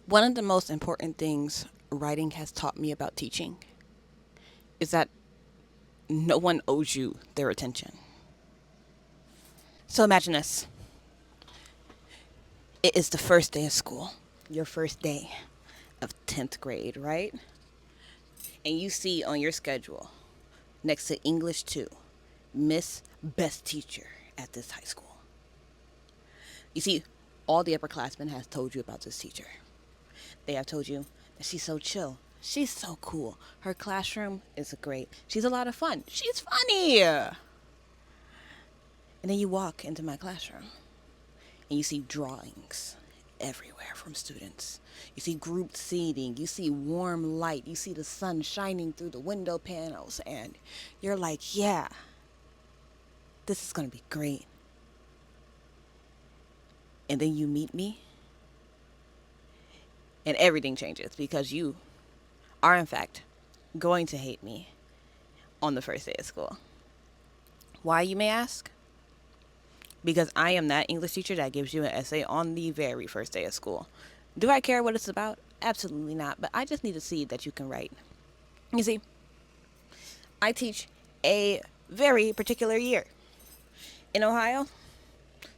One of the most important things writing has taught me about teaching is that no one owes you their attention. So imagine this: it is the first day of school, your first day of 10th grade, right? And you see on your schedule next to English 2, Miss Best Teacher at this high school. You see, all the upperclassmen has told you about this teacher. They have told you that she's so chill. She's so cool. Her classroom is great. She's a lot of fun. She's funny. And then you walk into my classroom and you see drawings everywhere from students. You see group seating. You see warm light. You see the sun shining through the window panels. And you're like, yeah, this is going to be great. And then you meet me and everything changes because you are, in fact, going to hate me on the first day of school. Why, you may ask? Because I am that English teacher that gives you an essay on the very first day of school. Do I care what it's about? Absolutely not. But I just need to see that you can write. You see, I teach a very particular year. In Ohio,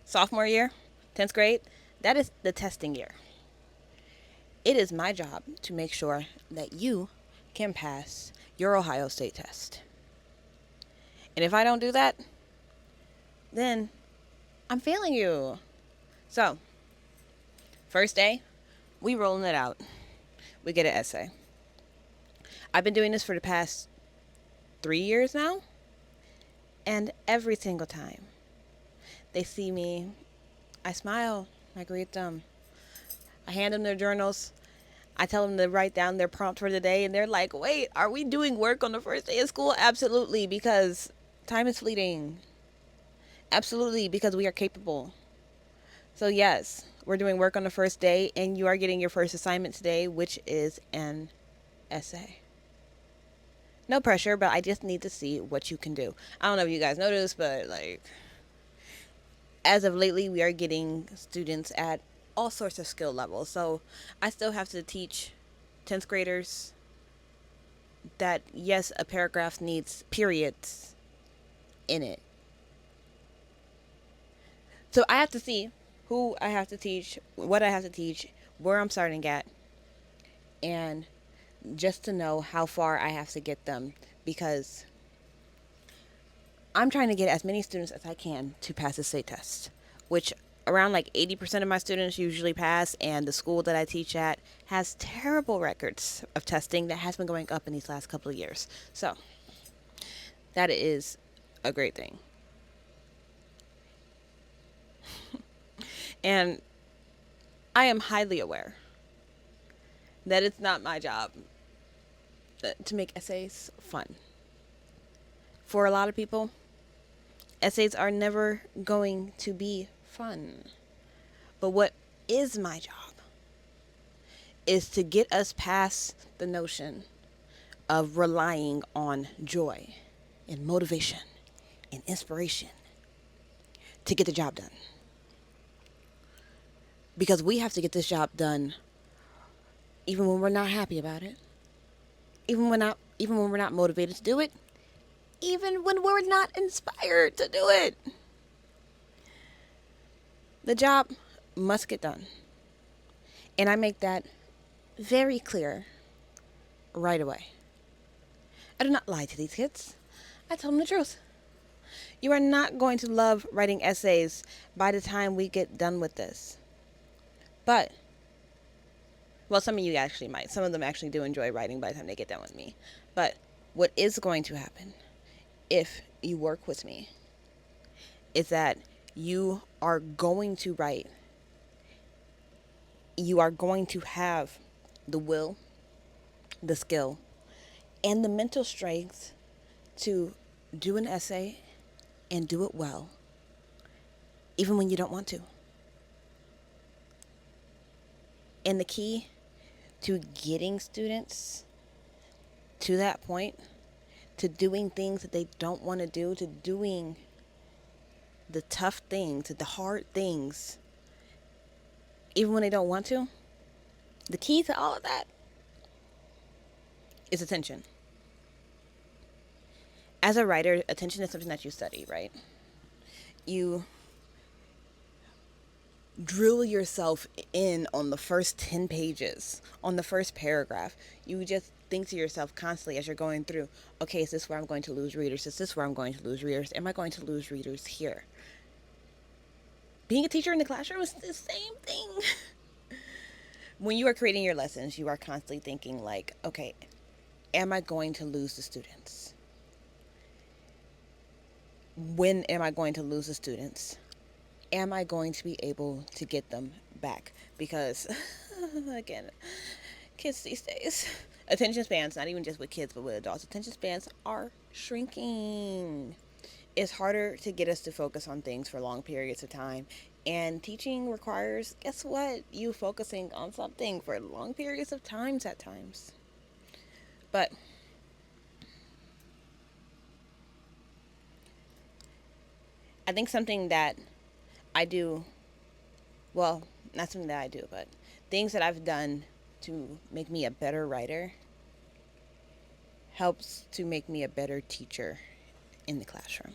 sophomore year, 10th grade, that is the testing year. It is my job to make sure that you can pass your Ohio State test. And if I don't do that, then I'm failing you. So, first day, we rolling it out. We get an essay. I've been doing this for the past 3 years now. And every single time they see me, I smile, I greet them, I hand them their journals, I tell them to write down their prompt for the day, and they're like, wait, are we doing work on the first day of school? Absolutely, because time is fleeting. Absolutely, because we are capable. So yes, we're doing work on the first day, and you are getting your first assignment today, which is an essay. No pressure, but I just need to see what you can do. I don't know if you guys noticed, but as of lately, we are getting students at all sorts of skill levels. So I still have to teach 10th graders that, yes, a paragraph needs periods in it. So I have to see who I have to teach, what I have to teach, where I'm starting at, and just to know how far I have to get them, because I'm trying to get as many students as I can to pass the state test, which around 80% of my students usually pass, and the school that I teach at has terrible records of testing that has been going up in these last couple of years. So that is a great thing. And I am highly aware that it's not my job to make essays fun. For a lot of people, essays are never going to be fun. But what is my job is to get us past the notion of relying on joy and motivation and inspiration to get the job done. Because we have to get this job done even when we're not happy about it, even when we're not motivated to do it, even when we're not inspired to do it. The job must get done. And I make that very clear right away. I do not lie to these kids. I tell them the truth. You are not going to love writing essays by the time we get done with this. But, well, some of you actually might. Some of them actually do enjoy writing by the time they get done with me. But what is going to happen if you work with me is that you are going to write. You are going to have the will, the skill, and the mental strength to do an essay and do it well, even when you don't want to. And the key to getting students to that point, to doing things that they don't want to do, to doing the tough things, the hard things, even when they don't want to, The key to all of that is attention. As a writer, attention is something that you study, right? You drill yourself in on the first 10 pages, on the first paragraph. You just think to yourself constantly as you're going through, okay, is this where I'm going to lose readers? Is this where I'm going to lose readers? Am I going to lose readers here? Being a teacher in the classroom is the same thing. When you are creating your lessons, you are constantly thinking like, okay, am I going to lose the students? When am I going to lose the students? Am I going to be able to get them back? Because, again, kids these days, attention spans, not even just with kids, but with adults, attention spans are shrinking. It's harder to get us to focus on things for long periods of time. And teaching requires, guess what? You focusing on something for long periods of times at times. But I think something that I do, well, not something that I do, but things that I've done to make me a better writer helps to make me a better teacher in the classroom.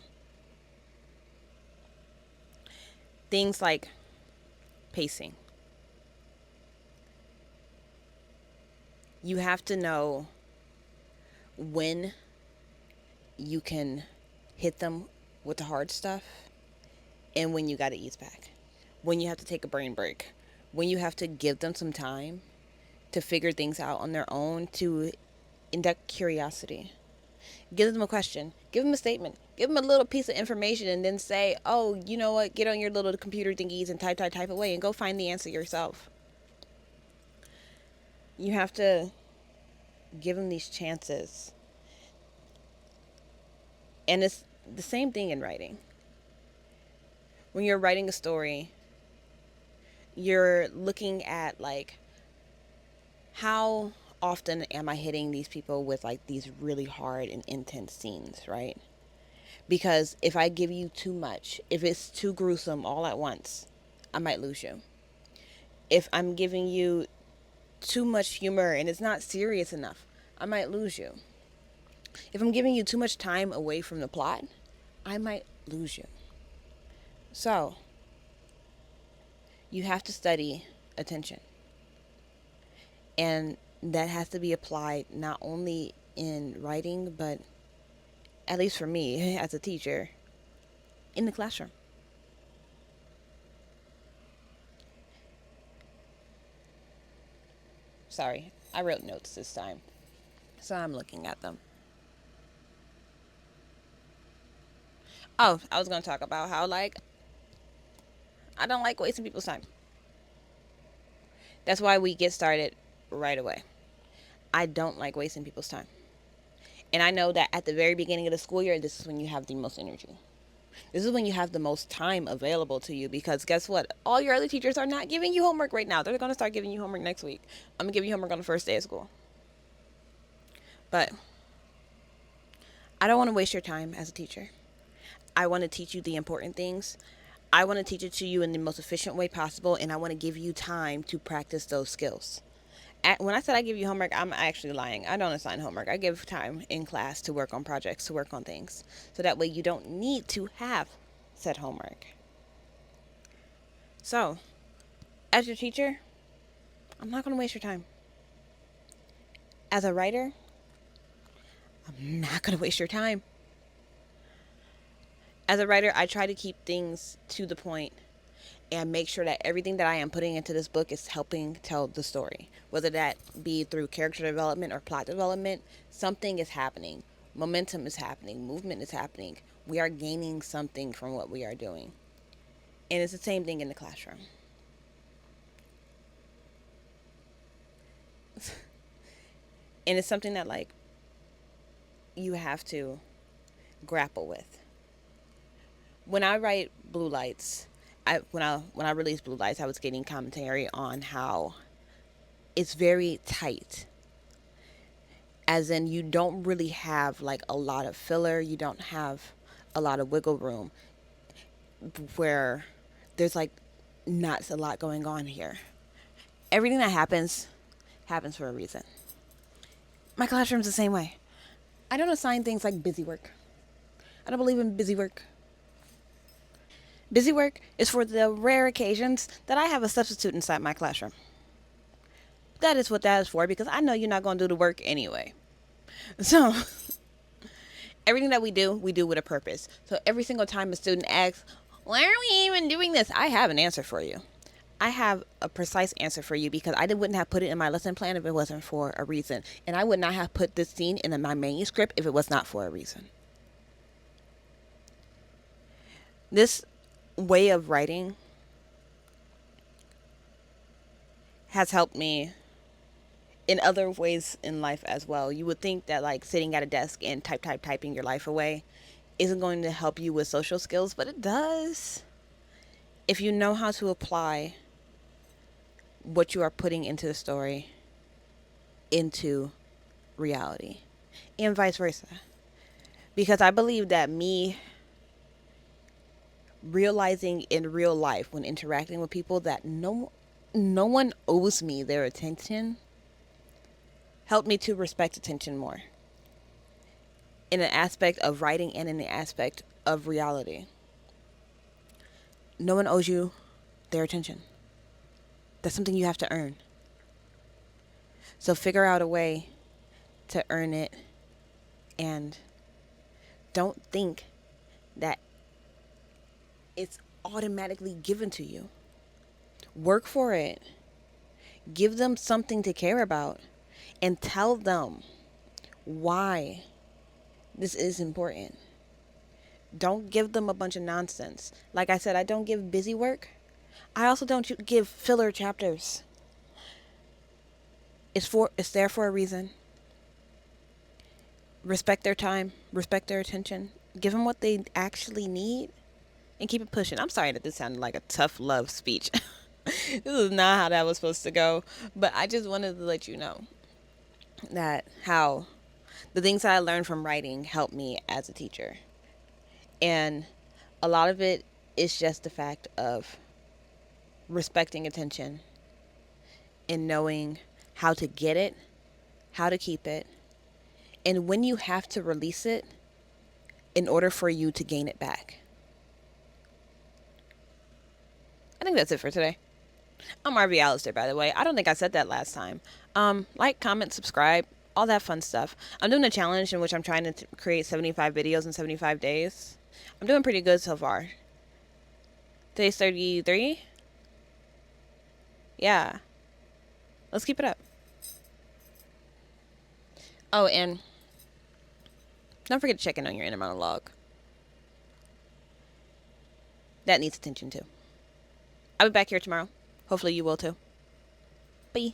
Things like pacing. You have to know when you can hit them with the hard stuff and when you got to ease back. When you have to take a brain break. When you have to give them some time to figure things out on their own, to induct curiosity. Give them a question. Give them a statement. Give them a little piece of information and then say, oh, you know what? Get on your little computer thingies and type away and go find the answer yourself. You have to give them these chances. And it's the same thing in writing. When you're writing a story, you're looking at like, how often am I hitting these people with like these really hard and intense scenes, right? Because if I give you too much, if it's too gruesome all at once, I might lose you. If I'm giving you too much humor and it's not serious enough, I might lose you. If I'm giving you too much time away from the plot, I might lose you. So, you have to study attention. And that has to be applied not only in writing, but at least for me as a teacher, in the classroom. Sorry, I wrote notes this time, so I'm looking at them. Oh, I was going to talk about how, like, I don't like wasting people's time. That's why we get started right away. I don't like wasting people's time. And I know that at the very beginning of the school year, this is when you have the most energy. This is when you have the most time available to you, because guess what? All your other teachers are not giving you homework right now. They're going to start giving you homework next week. I'm going to give you homework on the first day of school. But I don't want to waste your time as a teacher. I want to teach you the important things. I want to teach it to you in the most efficient way possible, and I want to give you time to practice those skills. When I said I give you homework, I'm actually lying. I don't assign homework. I give time in class to work on projects, to work on things. So that way you don't need to have said homework. So, as your teacher, I'm not going to waste your time. As a writer, I'm not going to waste your time. As a writer, I try to keep things to the point and make sure that everything that I am putting into this book is helping tell the story. Whether that be through character development or plot development, something is happening. Momentum is happening. Movement is happening. We are gaining something from what we are doing. And it's the same thing in the classroom. And it's something that, like, you have to grapple with. When I write Blue Lights, when I released Blue Lights, I was getting commentary on how it's very tight. As in, you don't really have like a lot of filler. You don't have a lot of wiggle room, where there's like not a lot going on here. Everything that happens happens for a reason. My classroom's the same way. I don't assign things like busy work. I don't believe in busy work. Busy work is for the rare occasions that I have a substitute inside my classroom. That is what that is for, because I know you're not going to do the work anyway. So, everything that we do with a purpose. So every single time a student asks, why are we even doing this? I have an answer for you. I have a precise answer for you, because I wouldn't have put it in my lesson plan if it wasn't for a reason. And I would not have put this scene in my manuscript if it was not for a reason. This way of writing has helped me in other ways in life as well. You would think that like sitting at a desk and typing your life away isn't going to help you with social skills, but it does. If you know how to apply what you are putting into the story into reality, and vice versa. Because I believe that me realizing in real life when interacting with people that no one owes me their attention helped me to respect attention more, in an aspect of writing and in the aspect of reality. No one owes you their attention. That's something you have to earn. So figure out a way to earn it, and don't think that it's automatically given to you. Work for it. Give them something to care about, and tell them why this is important. Don't give them a bunch of nonsense. Like I said, I don't give busy work. I also don't give filler chapters. It's there for a reason. Respect their time, respect their attention. Give them what they actually need, and keep it pushing. I'm sorry that this sounded like a tough love speech. This is not how that was supposed to go, but I just wanted to let you know that how the things that I learned from writing helped me as a teacher. And a lot of it is just the fact of respecting attention and knowing how to get it, how to keep it, and when you have to release it in order for you to gain it back. I think that's it for today. I'm RV Alistair, by the way. I don't think I said that last time. Like, comment, subscribe, all that fun stuff. I'm doing a challenge in which I'm trying to create 75 videos in 75 days. I'm doing pretty good so far. Today's 33? Yeah. Let's keep it up. Oh, and don't forget to check in on your inner monologue. That needs attention too. I'll be back here tomorrow. Hopefully you will too. Bye.